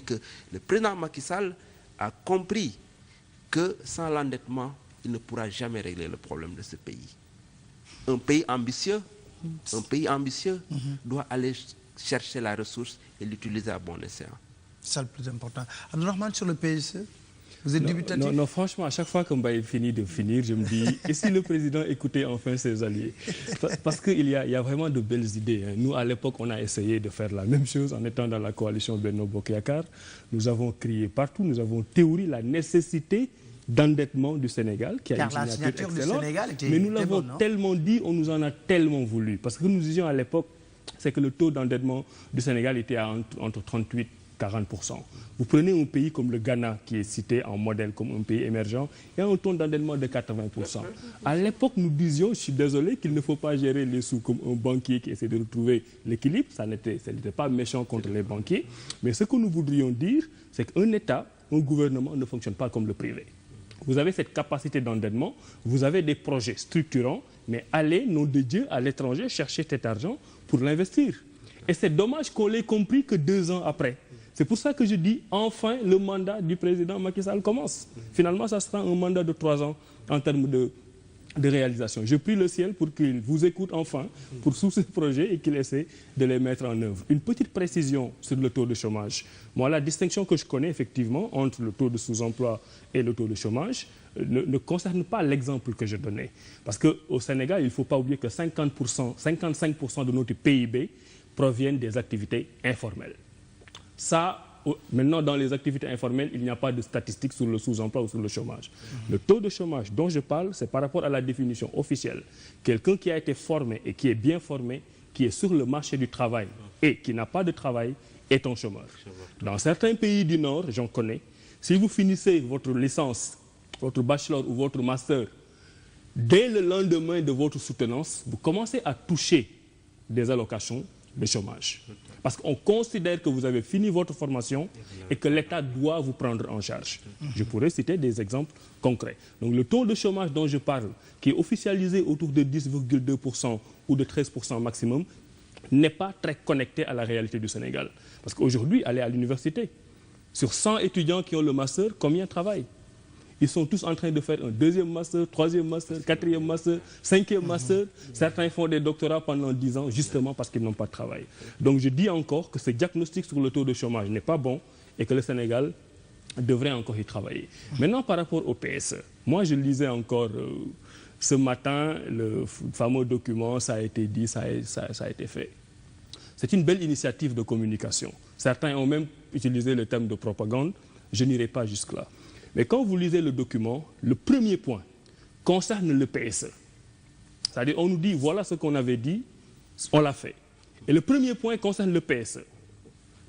que le président Macky Sall a compris que sans l'endettement, il ne pourra jamais régler le problème de ce pays. Un pays ambitieux doit aller chercher la ressource et l'utiliser à bon escient. C'est ça le plus important. Abdourahmane, sur le PSE, vous êtes dubitatif? Non, franchement, à chaque fois que Mbaye finit de finir, je me dis, et si le président écoutait enfin ses alliés? Parce qu'il y a vraiment de belles idées. Nous, à l'époque, on a essayé de faire la même chose en étant dans la coalition Benno Bokk Yakaar. Nous avons crié partout, nous avons théorisé la nécessité d'endettement du Sénégal, qui a car une signature excellente, mais nous l'avons tellement dit, on nous en a tellement voulu. Parce que nous disions à l'époque, c'est que le taux d'endettement du Sénégal était entre 38 et 40%. Vous prenez un pays comme le Ghana, qui est cité en modèle comme un pays émergent, il y a un taux d'endettement de 80%. À l'époque, nous disions, je suis désolé, qu'il ne faut pas gérer les sous comme un banquier qui essaie de retrouver l'équilibre. Ça n'était pas méchant contre les banquiers. Mais ce que nous voudrions dire, c'est qu'un État, un gouvernement ne fonctionne pas comme le privé. Vous avez cette capacité d'endettement, vous avez des projets structurants, mais allez, nom de Dieu, à l'étranger, chercher cet argent pour l'investir. Et c'est dommage qu'on l'ait compris que 2 ans après. C'est pour ça que je dis, enfin, le mandat du président Macky Sall commence. Finalement, ça sera un mandat de 3 ans en termes de réalisation. Je prie le ciel pour qu'il vous écoute enfin pour tous ces projets et qu'il essaie de les mettre en œuvre. Une petite précision sur le taux de chômage. Moi, la distinction que je connais effectivement entre le taux de sous-emploi et le taux de chômage ne concerne pas l'exemple que je donnais. Parce qu'au Sénégal, il ne faut pas oublier que 55% de notre PIB proviennent des activités informelles. Ça, maintenant, dans les activités informelles, il n'y a pas de statistiques sur le sous-emploi ou sur le chômage. Le taux de chômage dont je parle, c'est par rapport à la définition officielle. Quelqu'un qui a été formé et qui est bien formé, qui est sur le marché du travail et qui n'a pas de travail, est un chômeur. Dans certains pays du Nord, j'en connais, si vous finissez votre licence, votre bachelor ou votre master, dès le lendemain de votre soutenance, vous commencez à toucher des allocations de chômage. Parce qu'on considère que vous avez fini votre formation et que l'État doit vous prendre en charge. Je pourrais citer des exemples concrets. Donc le taux de chômage dont je parle, qui est officialisé autour de 10,2% ou de 13% maximum, n'est pas très connecté à la réalité du Sénégal. Parce qu'aujourd'hui, allez à l'université. Sur 100 étudiants qui ont le master, combien travaillent? Ils sont tous en train de faire un 2e master, 3e master, 4e master, 5e master. Certains font des doctorats pendant 10 ans, justement parce qu'ils n'ont pas de travail. Donc je dis encore que ce diagnostic sur le taux de chômage n'est pas bon et que le Sénégal devrait encore y travailler. Maintenant, par rapport au PSE, moi je lisais encore ce matin le fameux document, ça a été dit, ça a été fait. C'est une belle initiative de communication. Certains ont même utilisé le terme de propagande, je n'irai pas jusque-là. Mais quand vous lisez le document, le premier point concerne le PSE. C'est-à-dire, on nous dit, voilà ce qu'on avait dit, on l'a fait. Et le premier point concerne le PSE.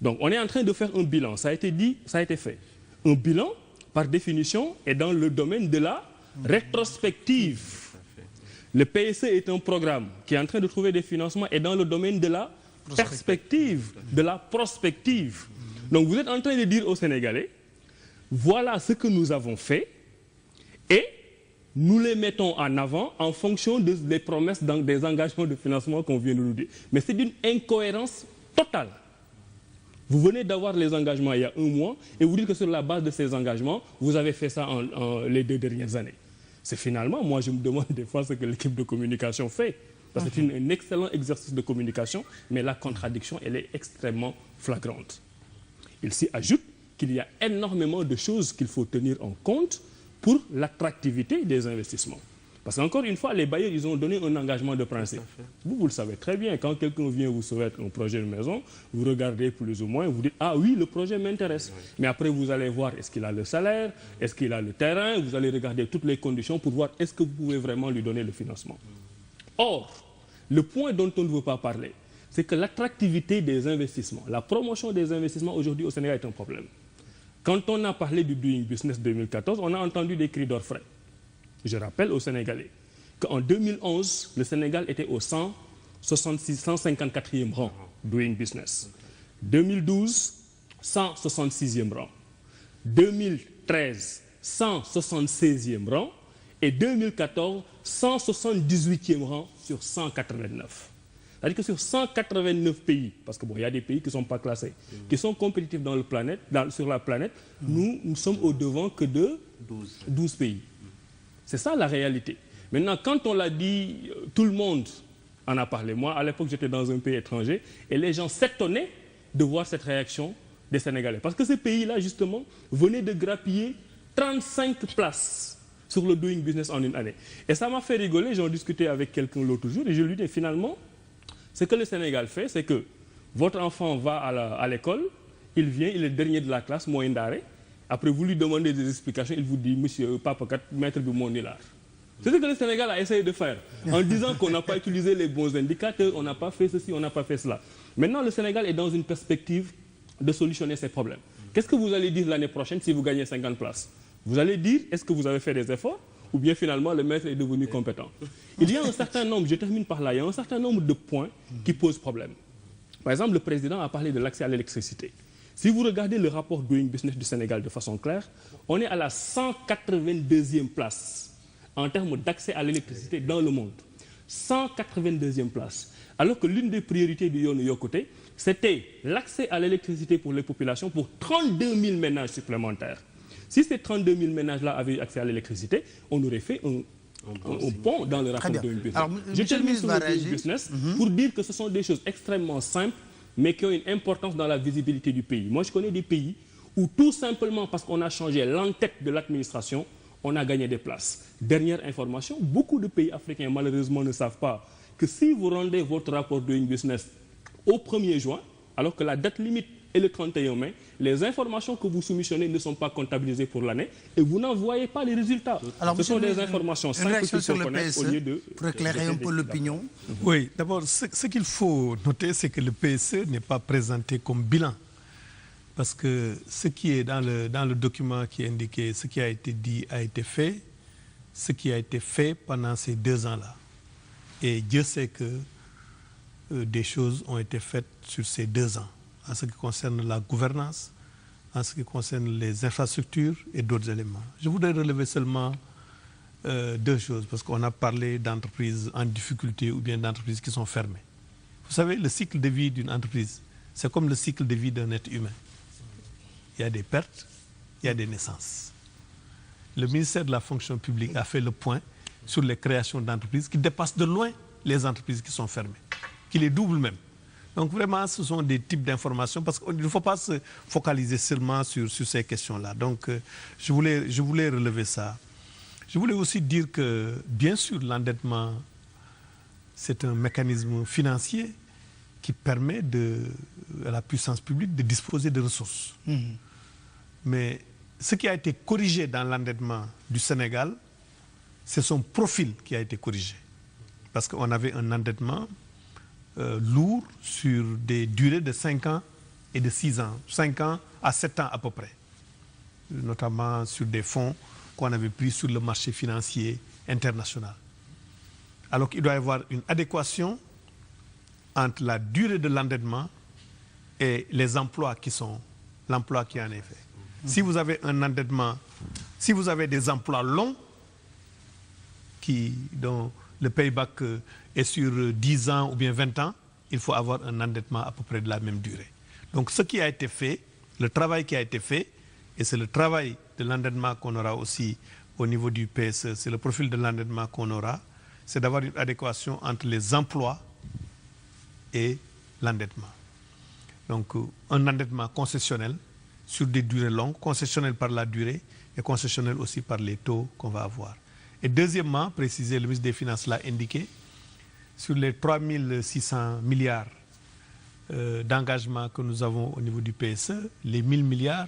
Donc, on est en train de faire un bilan. Ça a été dit, ça a été fait. Un bilan, par définition, est dans le domaine de la rétrospective. Le PSE est un programme qui est en train de trouver des financements et dans le domaine de la perspective, de la prospective. Donc, vous êtes en train de dire aux Sénégalais, voilà ce que nous avons fait et nous les mettons en avant en fonction des promesses, des engagements de financement qu'on vient de nous dire. Mais c'est d'une incohérence totale. Vous venez d'avoir les engagements il y a 1 mois et vous dites que sur la base de ces engagements, vous avez fait ça les 2 dernières années. C'est finalement, moi je me demande des fois ce que l'équipe de communication fait. Parce que c'est un excellent exercice de communication, mais la contradiction, elle est extrêmement flagrante. Il s'y ajoute qu'il y a énormément de choses qu'il faut tenir en compte pour l'attractivité des investissements. Parce qu'encore une fois, les bailleurs, ils ont donné un engagement de principe. Vous le savez très bien, quand quelqu'un vient vous soumettre un projet de maison, vous regardez plus ou moins, vous dites « Ah oui, le projet m'intéresse ». Mais après, vous allez voir est-ce qu'il a le salaire, est-ce qu'il a le terrain, vous allez regarder toutes les conditions pour voir est-ce que vous pouvez vraiment lui donner le financement. Or, le point dont on ne veut pas parler, c'est que l'attractivité des investissements, la promotion des investissements aujourd'hui au Sénégal est un problème. Quand on a parlé du Doing Business 2014, on a entendu des cris d'orfraie. Je rappelle aux Sénégalais qu'en 2011, le Sénégal était au 154e rang Doing Business. 2012, 166e rang. 2013, 176e rang. Et 2014, 178e rang sur 189. C'est-à-dire que sur 189 pays, parce que bon, il y a des pays qui ne sont pas classés, qui sont compétitifs sur la planète, nous sommes au devant que de 12 pays. C'est ça la réalité. Maintenant, quand on l'a dit, tout le monde en a parlé. Moi, à l'époque, j'étais dans un pays étranger et les gens s'étonnaient de voir cette réaction des Sénégalais. Parce que ces pays-là, justement, venaient de grappiller 35 places sur le Doing Business en une année. Et ça m'a fait rigoler. J'en discutais avec quelqu'un l'autre jour et je lui dis finalement, ce que le Sénégal fait, c'est que votre enfant va à l'école, il vient, il est le dernier de la classe, moyen d'arrêt. Après, vous lui demandez des explications, il vous dit, monsieur, papa, maître de mon nilard. C'est ce que le Sénégal a essayé de faire, en disant qu'on n'a pas utilisé les bons indicateurs, on n'a pas fait ceci, on n'a pas fait cela. Maintenant, le Sénégal est dans une perspective de solutionner ces problèmes. Qu'est-ce que vous allez dire l'année prochaine si vous gagnez 50 places? Vous allez dire, est-ce que vous avez fait des efforts? Ou bien finalement, le maître est devenu compétent. Il y a un certain nombre, je termine par là, il y a un certain nombre de points qui posent problème. Par exemple, le président a parlé de l'accès à l'électricité. Si vous regardez le rapport Doing Business du Sénégal de façon claire, on est à la 182e place en termes d'accès à l'électricité dans le monde. 182e place. Alors que l'une des priorités du Yoonu Yokkute, c'était l'accès à l'électricité pour les populations pour 32 000 ménages supplémentaires. Si ces 32 000 ménages-là avaient eu accès à l'électricité, on aurait fait un pont dans le rapport Doing Business. Alors, je termine sur le Doing Business pour dire que ce sont des choses extrêmement simples, mais qui ont une importance dans la visibilité du pays. Moi, je connais des pays où tout simplement parce qu'on a changé l'entête de l'administration, on a gagné des places. Dernière information, beaucoup de pays africains, malheureusement, ne savent pas que si vous rendez votre rapport Doing Business au 1er juin, alors que la date limite est le 31 mai, les informations que vous soumissionnez ne sont pas comptabilisées pour l'année et vous n'en voyez pas les résultats. Alors, ce sont des informations simples qu'il faut connaître au lieu de... Pour éclairer un peu l'opinion. Oui, d'abord, ce qu'il faut noter, c'est que le PSE n'est pas présenté comme bilan. Parce que ce qui est dans le document qui est indiqué, ce qui a été dit a été fait, ce qui a été fait pendant ces 2 ans-là. Et Dieu sait que des choses ont été faites sur ces 2 ans, en ce qui concerne la gouvernance, en ce qui concerne les infrastructures et d'autres éléments. Je voudrais relever seulement 2 choses, parce qu'on a parlé d'entreprises en difficulté ou bien d'entreprises qui sont fermées. Vous savez, le cycle de vie d'une entreprise, c'est comme le cycle de vie d'un être humain. Il y a des pertes, il y a des naissances. Le ministère de la fonction publique a fait le point sur les créations d'entreprises qui dépassent de loin les entreprises qui sont fermées, qui les doublent même. Donc vraiment, ce sont des types d'informations, parce qu'il ne faut pas se focaliser seulement sur ces questions-là. Donc je voulais relever ça. Je voulais aussi dire que, bien sûr, l'endettement, c'est un mécanisme financier qui permet à la puissance publique de disposer de ressources. Mais ce qui a été corrigé dans l'endettement du Sénégal, c'est son profil qui a été corrigé. Parce qu'on avait un endettement lourd sur des durées de 5 ans et de 6 ans, 5 ans à 7 ans à peu près, notamment sur des fonds qu'on avait pris sur le marché financier international. Alors qu'il doit y avoir une adéquation entre la durée de l'endettement et les emplois l'emploi qui en est fait. Si vous avez un endettement, si vous avez des emplois longs, dont le payback est sur 10 ans ou bien 20 ans, il faut avoir un endettement à peu près de la même durée. Donc ce qui a été fait, le travail qui a été fait, et c'est le travail de l'endettement qu'on aura aussi au niveau du PSE, c'est le profil de l'endettement qu'on aura, c'est d'avoir une adéquation entre les emplois et l'endettement. Donc un endettement concessionnel sur des durées longues, concessionnel par la durée et concessionnel aussi par les taux qu'on va avoir. Et deuxièmement, préciser, le ministre des Finances l'a indiqué, sur les 3 600 milliards d'engagements que nous avons au niveau du PSE, les 1 000 milliards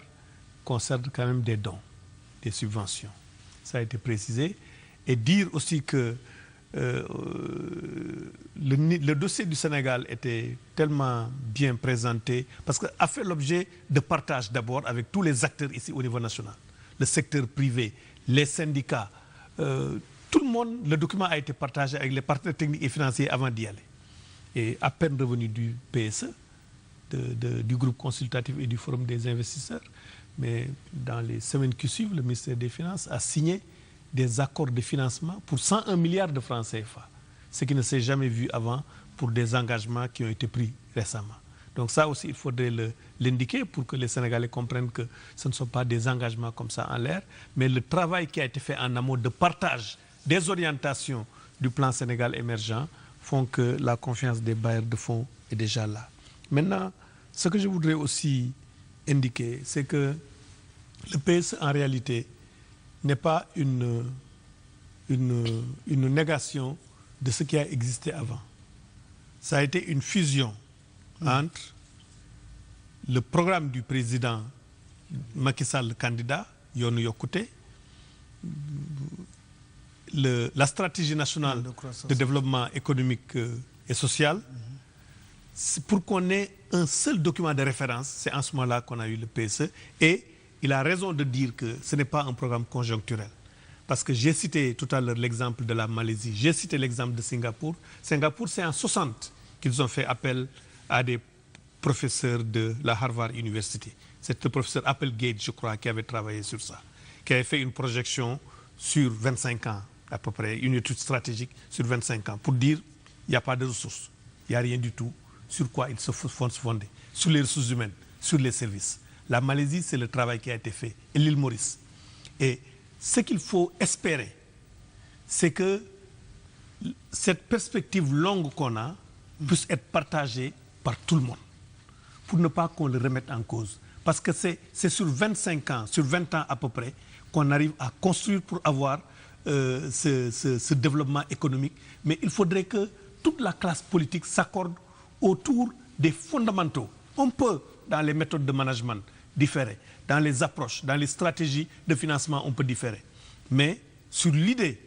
concernent quand même des dons, des subventions. Ça a été précisé. Et dire aussi que le dossier du Sénégal était tellement bien présenté, parce qu'il a fait l'objet de partage d'abord avec tous les acteurs ici au niveau national. Le secteur privé, les syndicats, tout le monde, le document a été partagé avec les partenaires techniques et financiers avant d'y aller. Et à peine revenu du PSE, du groupe consultatif et du forum des investisseurs, mais dans les semaines qui suivent, le ministère des Finances a signé des accords de financement pour 101 milliards de francs CFA, ce qui ne s'est jamais vu avant pour des engagements qui ont été pris récemment. Donc ça aussi, il faudrait l'indiquer pour que les Sénégalais comprennent que ce ne sont pas des engagements comme ça en l'air, mais le travail qui a été fait en amont de partage des orientations du plan Sénégal émergent font que la confiance des bailleurs de fonds est déjà là. Maintenant, ce que je voudrais aussi indiquer, c'est que le PSE, en réalité, n'est pas une négation de ce qui a existé avant. Ça a été une fusion entre le programme du président Macky Sall, le candidat, Yoonu Yokkute, la stratégie nationale de développement économique et social. Pour qu'on ait un seul document de référence, c'est en ce moment-là qu'on a eu le PSE. Et il a raison de dire que ce n'est pas un programme conjoncturel. Parce que j'ai cité tout à l'heure l'exemple de la Malaisie, j'ai cité l'exemple de Singapour. Singapour, c'est en 60 qu'ils ont fait appel à des professeurs de la Harvard University. C'est le professeur Applegate, je crois, qui avait travaillé sur ça, qui avait fait une projection sur 25 ans, à peu près, une étude stratégique sur 25 ans, pour dire il n'y a pas de ressources, il n'y a rien du tout. Sur quoi ils se font se fonder? Sur les ressources humaines, sur les services. La Malaisie, c'est le travail qui a été fait, et l'île Maurice. Et ce qu'il faut espérer, c'est que cette perspective longue qu'on a puisse être partagée par tout le monde, pour ne pas qu'on le remette en cause. Parce que c'est sur 25 ans, sur 20 ans à peu près, qu'on arrive à construire pour avoir ce développement économique. Mais il faudrait que toute la classe politique s'accorde autour des fondamentaux. On peut, dans les méthodes de management, différer. Dans les approches, dans les stratégies de financement, on peut différer. Mais sur l'idée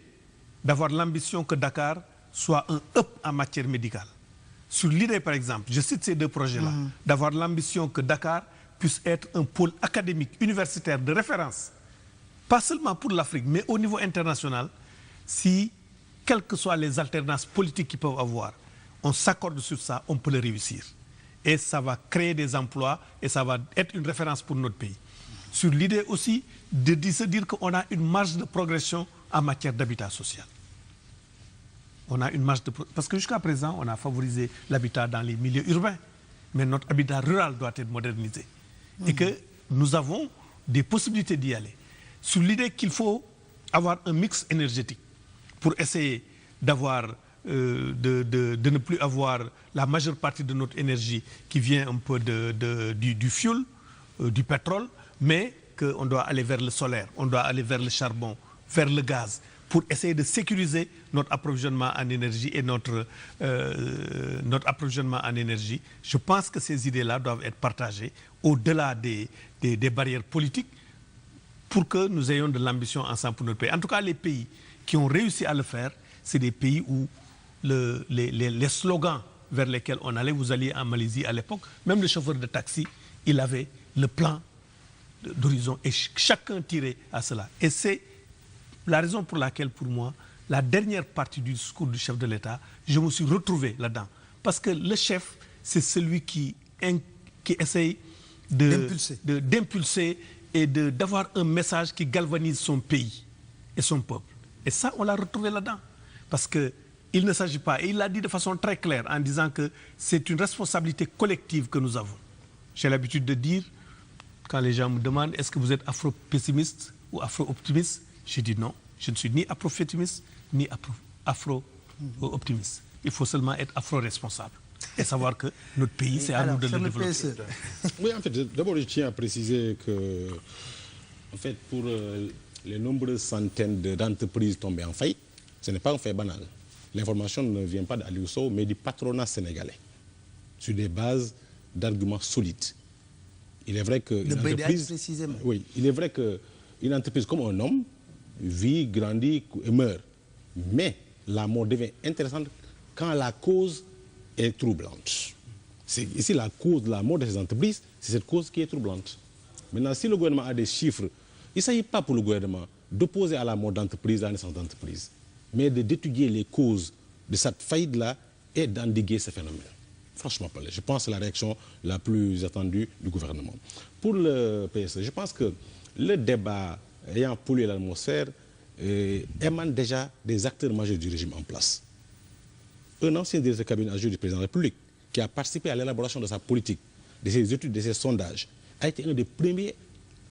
d'avoir l'ambition que Dakar soit un hub en matière médicale. Sur l'idée, par exemple, je cite ces deux projets-là, d'avoir l'ambition que Dakar puisse être un pôle académique, universitaire de référence, pas seulement pour l'Afrique, mais au niveau international, si, quelles que soient les alternances politiques qu'ils peuvent avoir, on s'accorde sur ça, on peut le réussir. Et ça va créer des emplois et ça va être une référence pour notre pays. Sur l'idée aussi de se dire qu'on a une marge de progression en matière d'habitat social. On a une marge de parce que jusqu'à présent, on a favorisé l'habitat dans les milieux urbains. Mais notre habitat rural doit être modernisé. Et que nous avons des possibilités d'y aller. Sur l'idée qu'il faut avoir un mix énergétique pour essayer d'avoir, de ne plus avoir la majeure partie de notre énergie qui vient un peu du fuel, du pétrole, mais qu'on doit aller vers le solaire, on doit aller vers le charbon, vers le gaz, pour essayer de sécuriser notre approvisionnement en énergie et notre approvisionnement en énergie. Je pense que ces idées-là doivent être partagées au-delà des barrières politiques pour que nous ayons de l'ambition ensemble pour notre pays. En tout cas, les pays qui ont réussi à le faire, c'est des pays où les slogans vers lesquels on allait, vous alliez en Malaisie à l'époque, même le chauffeur de taxi, il avait le plan d'horizon et chacun tirait à cela. Et c'est la raison pour laquelle, pour moi, la dernière partie du discours du chef de l'État, je me suis retrouvé là-dedans. Parce que le chef, c'est celui qui essaye d'impulser et d'avoir un message qui galvanise son pays et son peuple. Et ça, on l'a retrouvé là-dedans. Parce qu'il ne s'agit pas, et il l'a dit de façon très claire, en disant que c'est une responsabilité collective que nous avons. J'ai l'habitude de dire, quand les gens me demandent, est-ce que vous êtes afro-pessimiste ou afro-optimiste? Je dis non, je ne suis ni afro-pessimiste, ni afro-optimiste. Il faut seulement être afro-responsable et savoir que notre pays, c'est à nous de le développer. Oui, en fait, d'abord, je tiens à préciser que, en fait, pour les nombreuses centaines d'entreprises tombées en faillite, ce n'est pas un fait banal. L'information ne vient pas d'Aliou Sow, mais du patronat sénégalais, sur des bases d'arguments solides. Il est vrai qu'une entreprise, précisément. Oui, il est vrai qu'une entreprise comme un homme vit, grandit et meurt. Mais la mort devient intéressante quand la cause est troublante. Ici, la cause de la mort de ces entreprises, c'est cette cause qui est troublante. Maintenant, si le gouvernement a des chiffres, il ne s'agit pas pour le gouvernement d'opposer à la mort d'entreprise la naissance d'entreprise, mais d'étudier les causes de cette faillite-là et d'endiguer ce phénomène. Franchement parlé, je pense que c'est la réaction la plus attendue du gouvernement. Pour le PSE, je pense que le débat ayant pollué l'atmosphère émane déjà des acteurs majeurs du régime en place. un ancien directeur de cabinet adjoint du président de la République, qui a participé à l'élaboration de sa politique, de ses études, de ses sondages, a été un des premiers